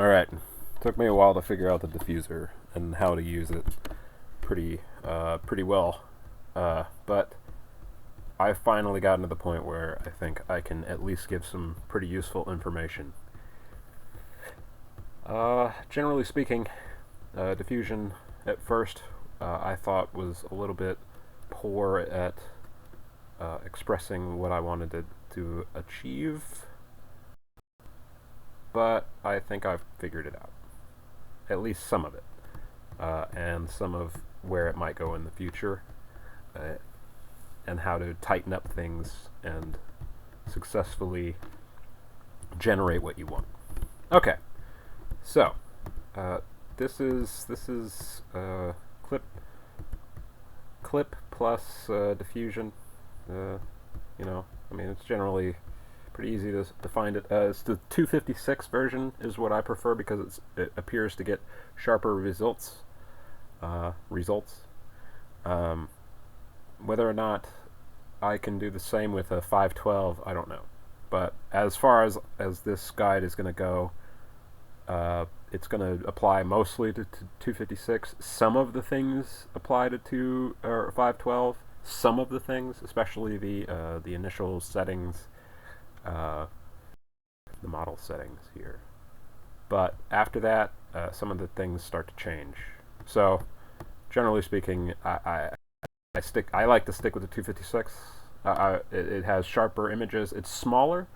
Alright, took me a while to figure out the diffuser and how to use it pretty well. But I've finally gotten to the point where I think I can at least give some pretty useful information. Generally speaking, diffusion at first I thought was a little bit poor at expressing what I wanted it to achieve, but I think I've figured it out. At least some of it, and some of where it might go in the future, and how to tighten up things and successfully generate what you want. Okay, so this is clip plus diffusion. I mean, it's generally pretty easy to find it. It's the 256 version is what I prefer because it appears to get sharper results. Whether or not I can do the same with a 512, I don't know. But as far as this guide is going to go, it's going to apply mostly to 256. Some of the things apply to 512. Some of the things, especially the initial settings, the model settings here. But after that, some of the things start to change. So, generally speaking, I like to stick with the 256. It has sharper images. It's smaller.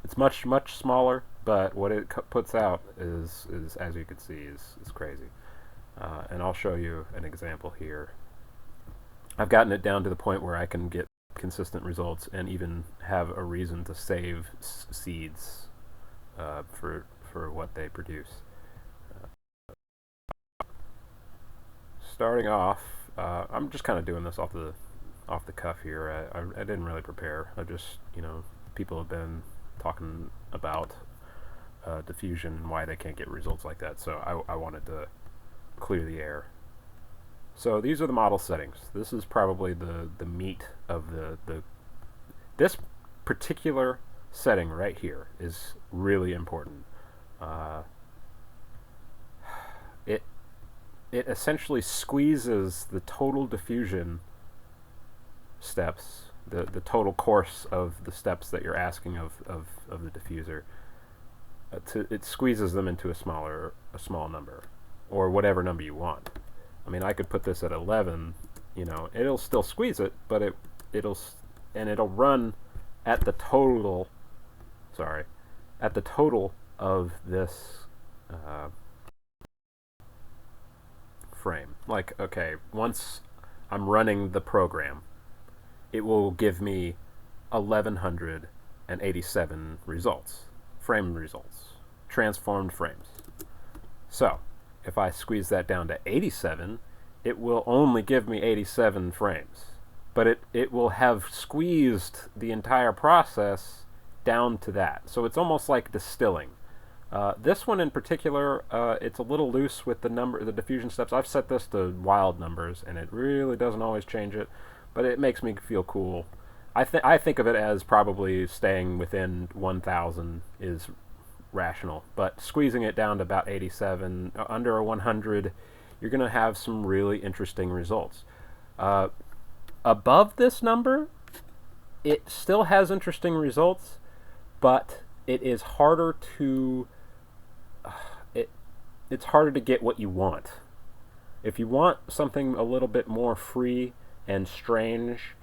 It's much smaller. But what it puts out is as you can see, is crazy. And I'll show you an example here. I've gotten it down to the point where I can get consistent results and even have a reason to save seeds for what they produce. Starting off, I'm just kind of doing this off the cuff here. I didn't really prepare. I just, people have been talking about diffusion and why they can't get results like that, so I wanted to clear the air. So these are the model settings. This is probably the meat of this particular setting right here is really important. It essentially squeezes the total diffusion steps, the total course of the steps that you're asking of the diffuser. It squeezes them into a small number, or whatever number you want. I mean, I could put this at 11. It'll still squeeze it, but it'll run at the total. Sorry, at the total of this frame. Like, okay, once I'm running the program, it will give me 1187 results, frame results, transformed frames. So, if I squeeze that down to 87, it will only give me 87 frames. But it will have squeezed the entire process down to that. So it's almost like distilling. This one in particular, it's a little loose with the diffusion steps. I've set this to wild numbers, and it really doesn't always change it, but it makes me feel cool. I think of it as probably staying within 1,000 is rational, but squeezing it down to about 87, under a 100, you're going to have some really interesting results. Above this number, it still has interesting results, but it is harder to it's harder to get what you want. If you want something a little bit more free and strange,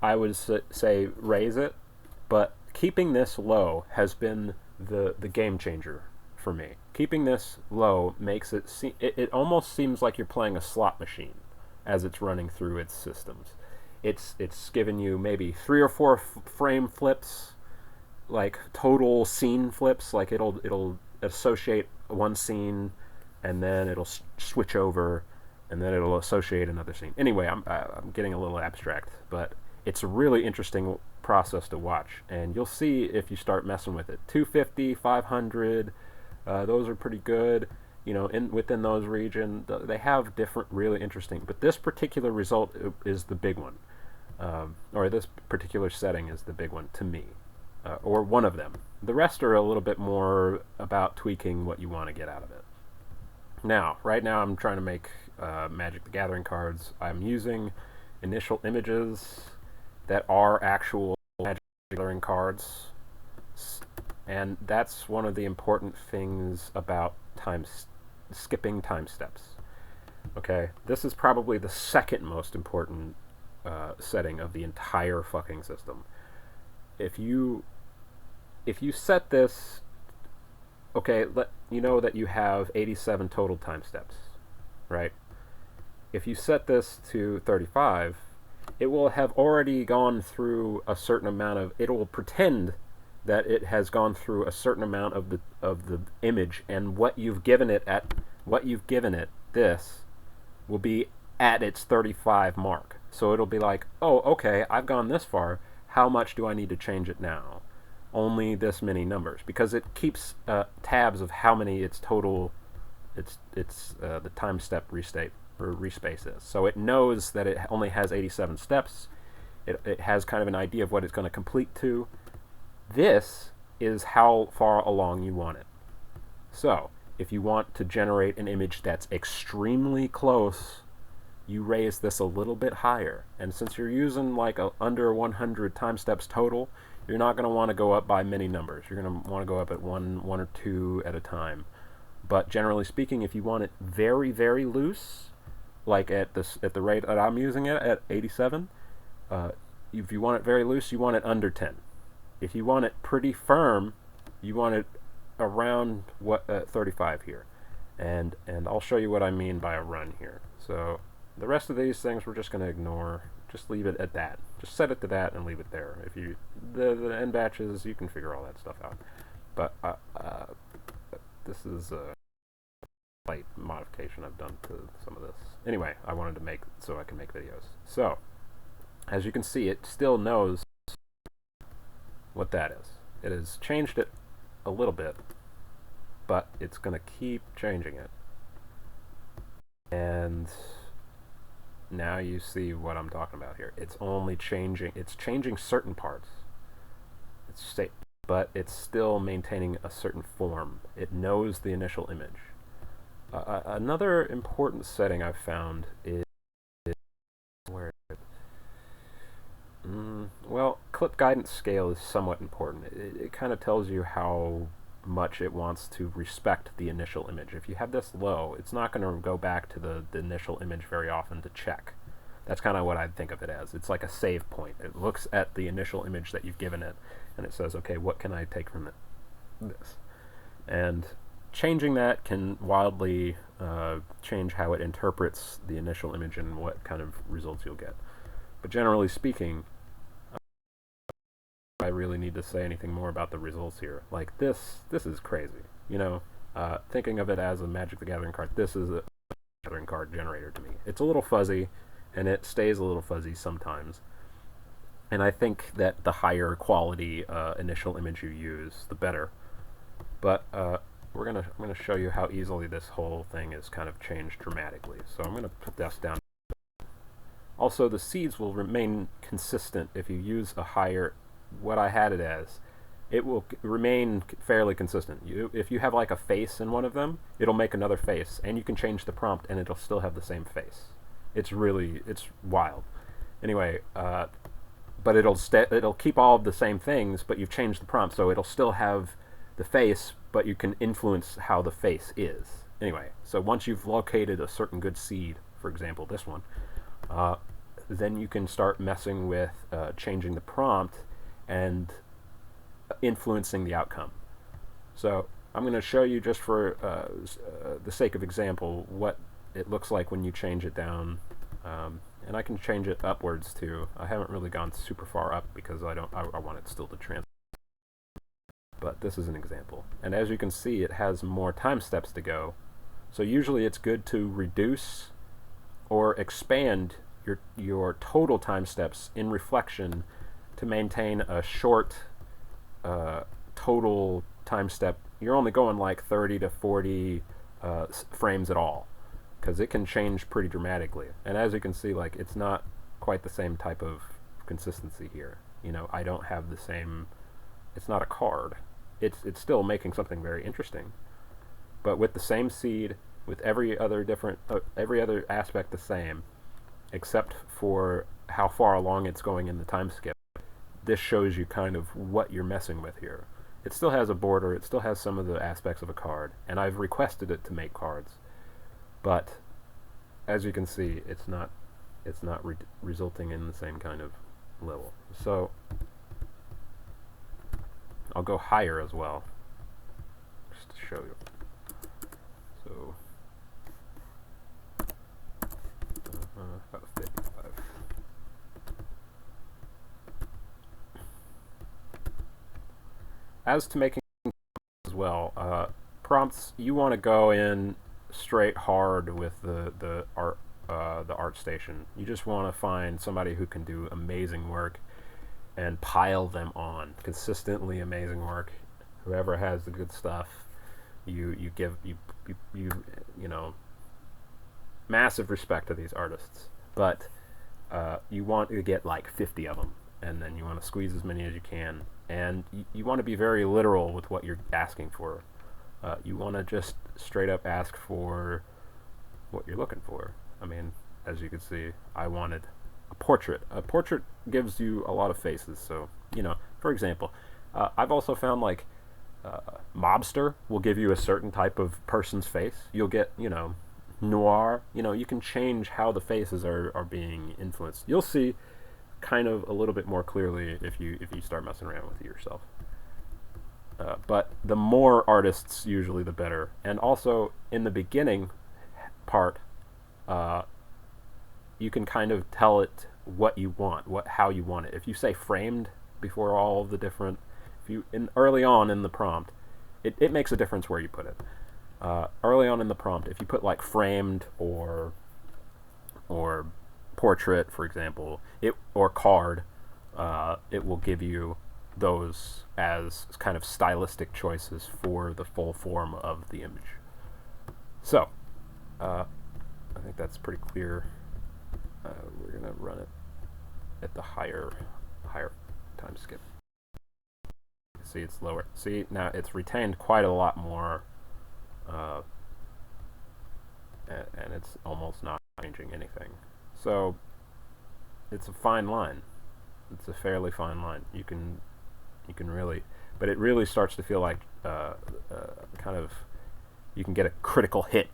I would say raise it, but keeping this low has been the game changer for me. Keeping this low makes it almost seems like you're playing a slot machine as it's running through its systems. It's giving you maybe 3 or 4 frame flips, like total scene flips. Like it'll associate one scene, and then it'll switch over, and then it'll associate another scene. Anyway, I'm getting a little abstract, but it's a really interesting process to watch, and you'll see if you start messing with it. 250, 500, those are pretty good. Within those regions, they have different, really interesting. But this particular result is the big one, or this particular setting is the big one to me. or one of them. The rest are a little bit more about tweaking what you want to get out of it. Now, right now I'm trying to make Magic the Gathering cards. I'm using initial images that are actual Magic the Gathering cards, and that's one of the important things about skipping time steps. Okay, this is probably the second most important setting of the entire fucking system. If you set this, okay, you know that you have 87 total time steps, right? If you set this to 35, it will have already gone through a certain amount of. It will pretend that it has gone through a certain amount of the image, and what you've given it this will be at its 35 mark. So it'll be like, oh, okay, I've gone this far. How much do I need to change it now? Only this many numbers, because it keeps tabs of how many its total, the time step restate or respace is. So it knows that it only has 87 steps. It has kind of an idea of what it's going to complete to. This is how far along you want it. So if you want to generate an image that's extremely close, you raise this a little bit higher. And since you're using like under 100 time steps total, you're not going to want to go up by many numbers. You're going to want to go up at one or two at a time. But generally speaking, if you want it very, very loose, like at the rate that I'm using it at 87, if you want it very loose, you want it under 10. If you want it pretty firm, you want it around 35 here. And I'll show you what I mean by a run here. So the rest of these things we're just going to ignore. Just leave it at that. Just set it to that and leave it there. If you the end batches, you can figure all that stuff out. But this is a slight modification I've done to some of this. Anyway, I wanted to make so I can make videos. So as you can see, it still knows what that is. It has changed it a little bit, but it's going to keep changing it. And now you see what I'm talking about here. It's changing certain parts. But it's still maintaining a certain form. It knows the initial image. Another important setting I've found is where well, clip guidance scale is somewhat important. It kind of tells you how much it wants to respect the initial image. If you have this low, it's not going to go back to the initial image very often to check. That's kind of what I'd think of it as. It's like a save point. It looks at the initial image that you've given it, and it says, okay, what can I take from this? And changing that can wildly change how it interprets the initial image and what kind of results you'll get. But generally speaking, I really need to say anything more about the results here. Like this is crazy. You know, thinking of it as a Magic the Gathering card, this is a Gathering card generator to me. It's a little fuzzy, and it stays a little fuzzy sometimes. And I think that the higher quality initial image you use, the better. But I'm gonna show you how easily this whole thing is kind of changed dramatically. So I'm gonna put this down. Also, the seeds will remain consistent if you use a higher, what I had it as. It will remain fairly consistent. If you have like a face in one of them, it'll make another face, and you can change the prompt and it'll still have the same face. It's wild. Anyway, but it'll keep all of the same things, but you've changed the prompt, so it'll still have the face, but you can influence how the face is. Anyway, so once you've located a certain good seed, for example this one, then you can start messing with changing the prompt and influencing the outcome. So I'm going to show you, just for the sake of example, what it looks like when you change it down, and I can change it upwards too. I haven't really gone super far up because I want it still to transfer. But this is an example, and as you can see, it has more time steps to go. So usually it's good to reduce or expand your total time steps in reflection to maintain a short total time step. You're only going like 30 to 40 frames at all, because it can change pretty dramatically. And as you can see, like, it's not quite the same type of consistency here. You know, I don't have the same it's not a card. It's still making something very interesting, but with the same seed, with every other aspect the same, except for how far along it's going in the time skip. This shows you kind of what you're messing with here. It still has a border, it still has some of the aspects of a card, and I've requested it to make cards, but as you can see, it's not resulting in the same kind of level. So I'll go higher as well, just to show you. So about 55. As to making as well, prompts, you want to go in straight hard with the art station. You just want to find somebody who can do amazing work and pile them on consistently. Amazing work. Whoever has the good stuff, you know, massive respect to these artists. But you want to get like 50 of them, and then you want to squeeze as many as you can, and you want to be very literal with what you're asking for. You want to just straight up ask for what you're looking for. I mean, as you can see, I wanted a portrait. A portrait gives you a lot of faces, so, you know, for example, I've also found, like, mobster will give you a certain type of person's face. You'll get, you know, noir. You know, you can change how the faces are being influenced. You'll see kind of a little bit more clearly if you start messing around with it yourself. But the more artists, usually the better. And also, in the beginning part, you can kind of tell it what you want, how you want it. If you say framed before all of the different, early on in the prompt, it makes a difference where you put it. Early on in the prompt, if you put like framed or portrait, for example, or card, it will give you those as kind of stylistic choices for the full form of the image. So, I think that's pretty clear. We're gonna run it at the higher time skip. See, it's lower. See, now it's retained quite a lot more, and it's almost not changing anything. So, it's a fine line. It's a fairly fine line. You can really, but it really starts to feel like kind of, you can get a critical hit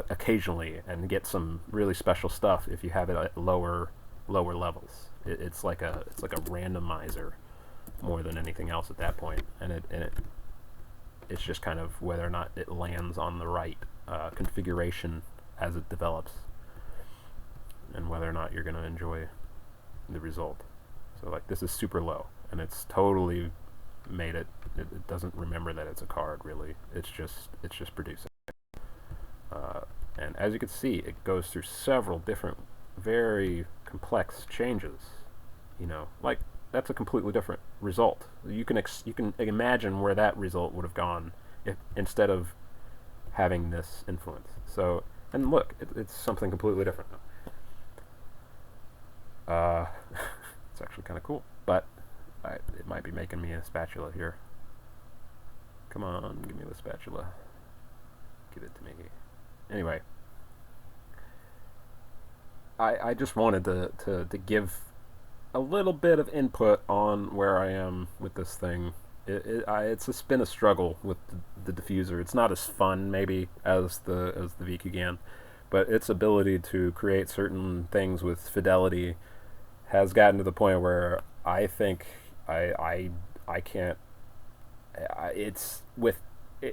occasionally and get some really special stuff if you have it at lower levels. It's like a randomizer more than anything else at that point, and it's just kind of whether or not it lands on the right configuration as it develops, and whether or not you're going to enjoy the result. So like this is super low, and it's totally made it doesn't remember that it's a card really. It's just producing. And as you can see, it goes through several different, very complex changes. You know, like that's a completely different result. You can imagine where that result would have gone if instead of having this influence. So, and look, it's something completely different now. It's actually kind of cool, but it might be making me a spatula here. Come on, give me the spatula. Give it to me. Anyway, I just wanted to give a little bit of input on where I am with this thing. It's been a struggle with the diffuser. It's not as fun maybe as the VQGAN, but its ability to create certain things with fidelity has gotten to the point where I think I can't. It's with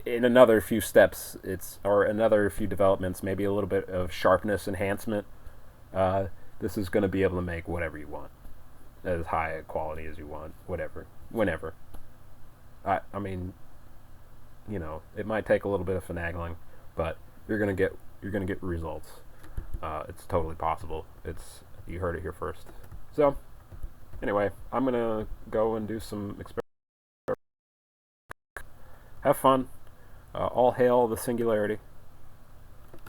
in another few steps, or another few developments, maybe a little bit of sharpness enhancement. This is going to be able to make whatever you want, as high a quality as you want, whatever, whenever. I mean, you know, it might take a little bit of finagling, but you're gonna get results. It's totally possible. You heard it here first. So, anyway, I'm gonna go and do some experiments. Have fun. All hail the singularity.